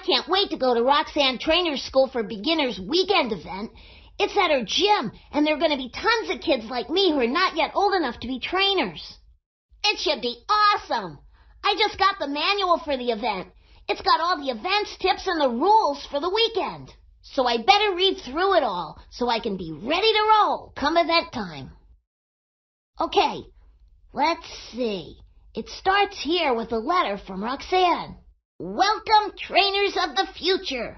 can't wait to go to Roxanne Trainers School for Beginners weekend event. It's at her gym, and there are going to be tons of kids like me who are not yet old enough to be trainers. It should be awesome. I just got the manual for the event. It's got all the events, tips, and the rules for the weekend. So I better read through it all so I can be ready to roll come event time. Okay, let's see. It starts here with a letter from Roxanne. Welcome, trainers of the future.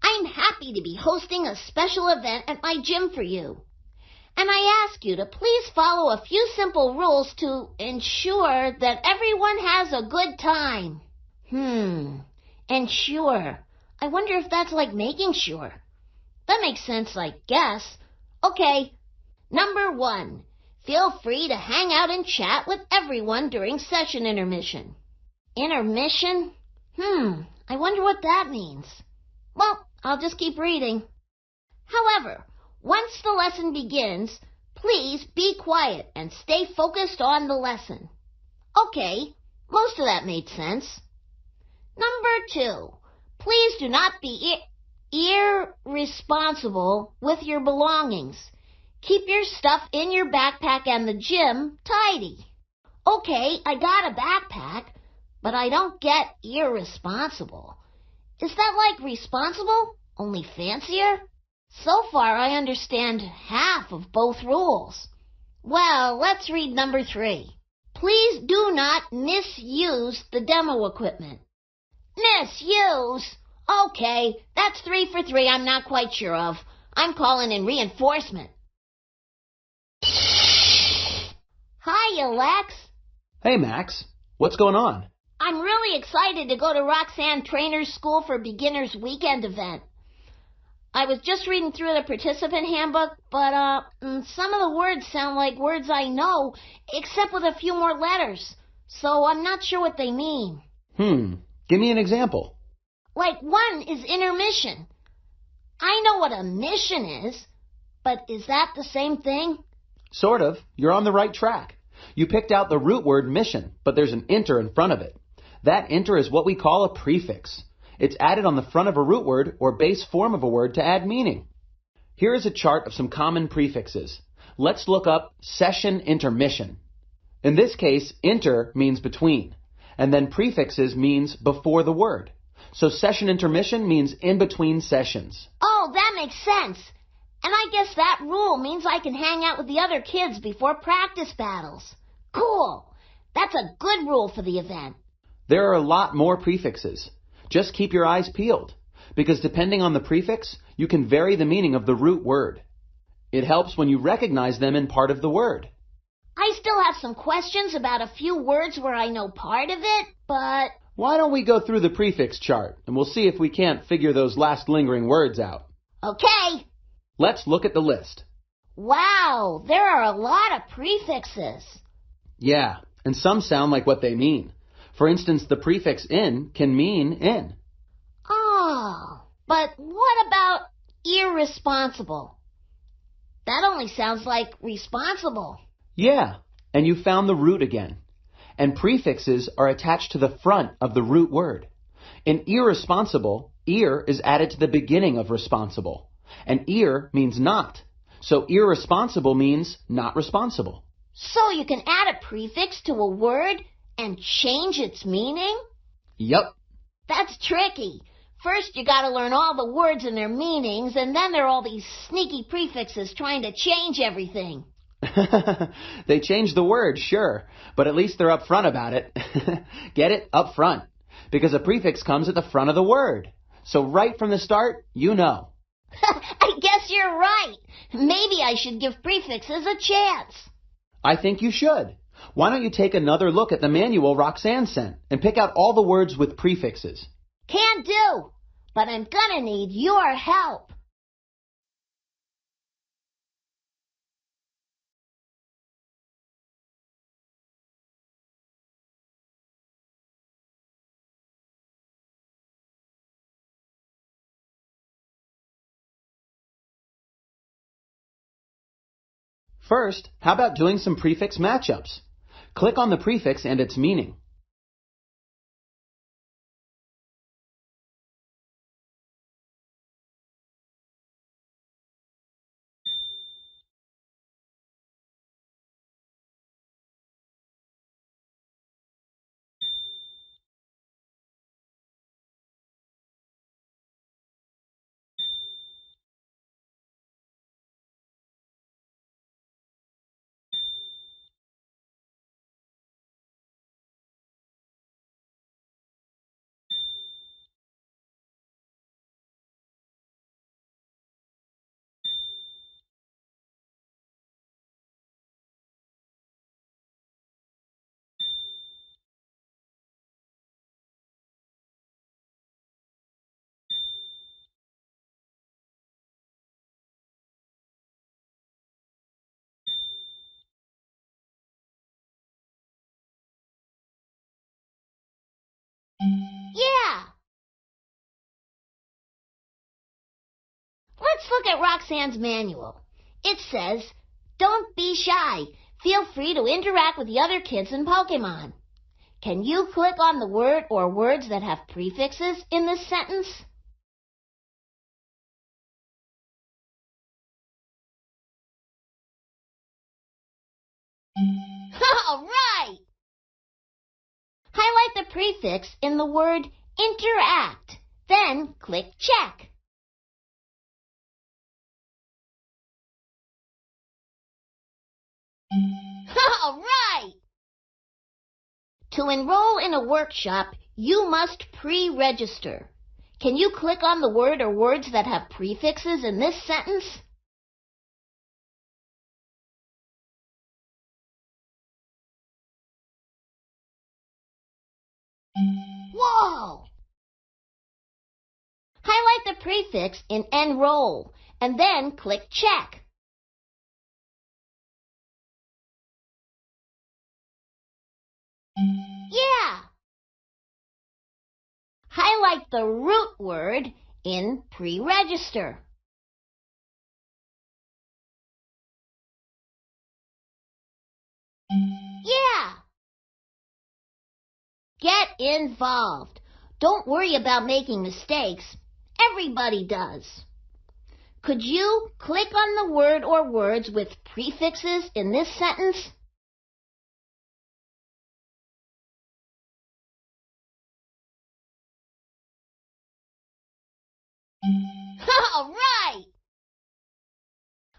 I'm happy to be hosting a special event at my gym for you. And I ask you to please follow a few simple rules to ensure that everyone has a good time. Ensure. I wonder if that's like making sure. That makes sense, I guess. Okay. Number 1. Feel free to hang out and chat with everyone during session intermission. Intermission? I wonder what that means. Well, I'll just keep reading. However, once the lesson begins, please be quiet and stay focused on the lesson. Okay, most of that made sense. Number 2, please do not be irresponsible with your belongings. Keep your stuff in your backpack and the gym tidy. Okay, I got a backpack, but I don't get irresponsible. Is that like responsible, only fancier? So far, I understand half of both rules. Well, let's read number 3. Please do not misuse the demo equipment. Misuse? Okay, that's 3 for 3 I'm not quite sure of. I'm calling in reinforcement. Hi, Lex. Hey, Max. What's going on? I'm really excited to go to Roxanne Trainers School for Beginners weekend event. I was just reading through the participant handbook, but some of the words sound like words I know, except with a few more letters. So I'm not sure what they mean. Give me an example. Like 1 is intermission. I know what a mission is, but is that the same thing? Sort of. You're on the right track. You picked out the root word mission, but there's an inter in front of it. That inter is what we call a prefix. It's added on the front of a root word or base form of a word to add meaning. Here is a chart of some common prefixes. Let's look up session intermission. In this case, inter means between, and then prefixes means before the word. So session intermission means in between sessions. Oh, that makes sense. And I guess that rule means I can hang out with the other kids before practice battles. Cool. That's a good rule for the event. There are a lot more prefixes. Just keep your eyes peeled, because depending on the prefix, you can vary the meaning of the root word. It helps when you recognize them in part of the word. I still have some questions about a few words where I know part of it, but... Why don't we go through the prefix chart, and we'll see if we can't figure those last lingering words out. Okay. Let's look at the list. Wow, there are a lot of prefixes. Yeah, and some sound like what they mean. For instance, the prefix in can mean in. Oh, but what about irresponsible? That only sounds like responsible. Yeah, and you found the root again. And prefixes are attached to the front of the root word. In irresponsible, ir is added to the beginning of responsible. And ir means not. So irresponsible means not responsible. So you can add a prefix to a word and change its meaning? Yup. That's tricky. First, you gotta learn all the words and their meanings, and then there are all these sneaky prefixes trying to change everything. They change the word, sure, but at least they're up front about it. Get it? Up front. Because a prefix comes at the front of the word. So right from the start, you know. I guess you're right. Maybe I should give prefixes a chance. I think you should. Why don't you take another look at the manual Roxanne sent and pick out all the words with prefixes? Can do, but I'm gonna need your help. First, how about doing some prefix matchups? Click on the prefix and its meaning. Yeah. Let's look at Roxanne's manual. It says, "Don't be shy. Feel free to interact with the other kids in Pokémon." Can you click on the word or words that have prefixes in this sentence? All right! Highlight the prefix in the word interact, then click check. All right! To enroll in a workshop, you must pre-register. Can you click on the word or words that have prefixes in this sentence? Whoa! Highlight the prefix in enroll, and then click check. Yeah! Highlight the root word in pre-register. Yeah! Get involved. Don't worry about making mistakes. Everybody does. Could you click on the word or words with prefixes in this sentence? All right!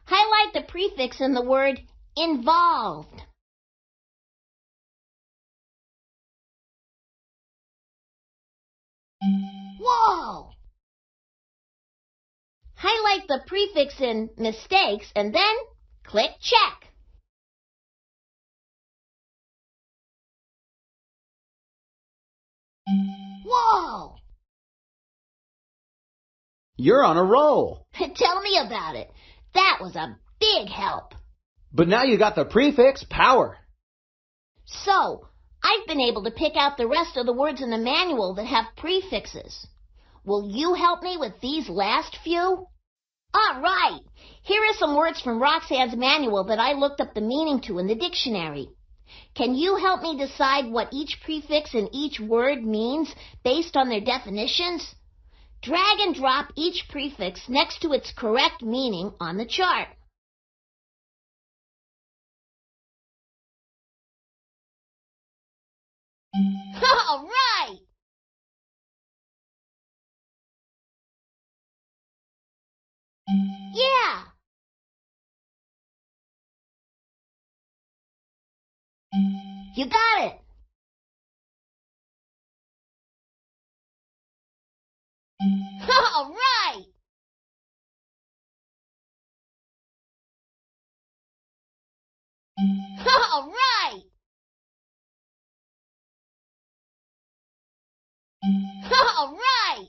Highlight the prefix in the word involved. Whoa! Highlight the prefix in mistakes and then click check. Whoa! You're on a roll. Tell me about it. That was a big help. But now you got the prefix power. So, I've been able to pick out the rest of the words in the manual that have prefixes. Will you help me with these last few? All right. Here are some words from Roxanne's manual that I looked up the meaning to in the dictionary. Can you help me decide what each prefix in each word means based on their definitions? Drag and drop each prefix next to its correct meaning on the chart. All right! Yeah! You got it! All right! All right! All right!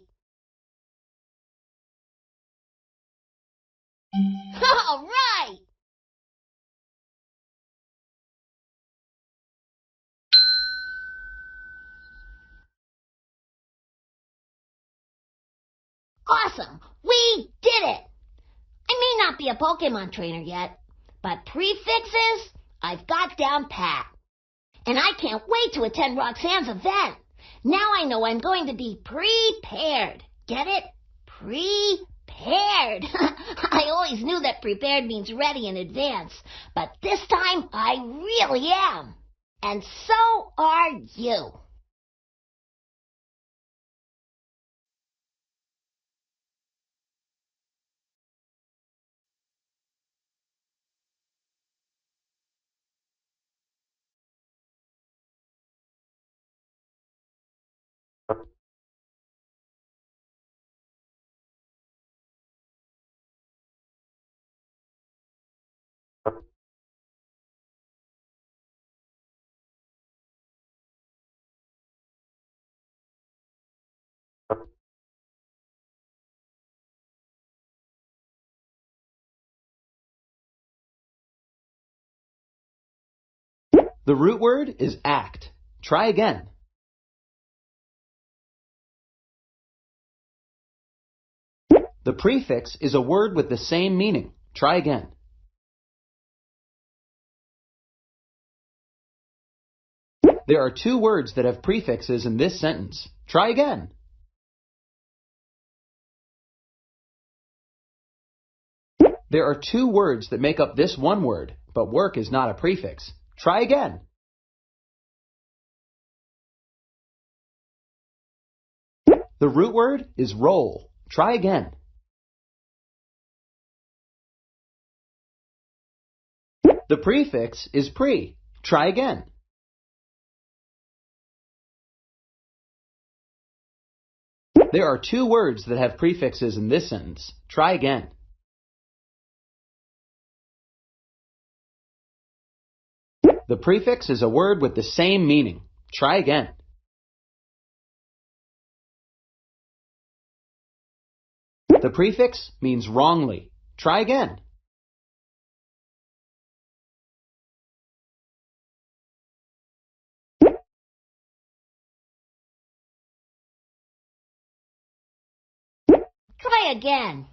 All right! Awesome! We did it! I may not be a Pokemon trainer yet, but prefixes I've got down pat. And I can't wait to attend Roxanne's event. Now I know I'm going to be prepared. Get it? Prepared. I always knew that prepared means ready in advance, but this time I really am. And so are you. The root word is act. Try again. The prefix is a word with the same meaning. Try again. There are two words that have prefixes in this sentence. Try again. There are two words that make up this one word, but work is not a prefix. Try again. The root word is roll. Try again. The prefix is pre. Try again. There are two words that have prefixes in this sentence. Try again. The prefix is a word with the same meaning. Try again. The prefix means wrongly. Try again. Try again.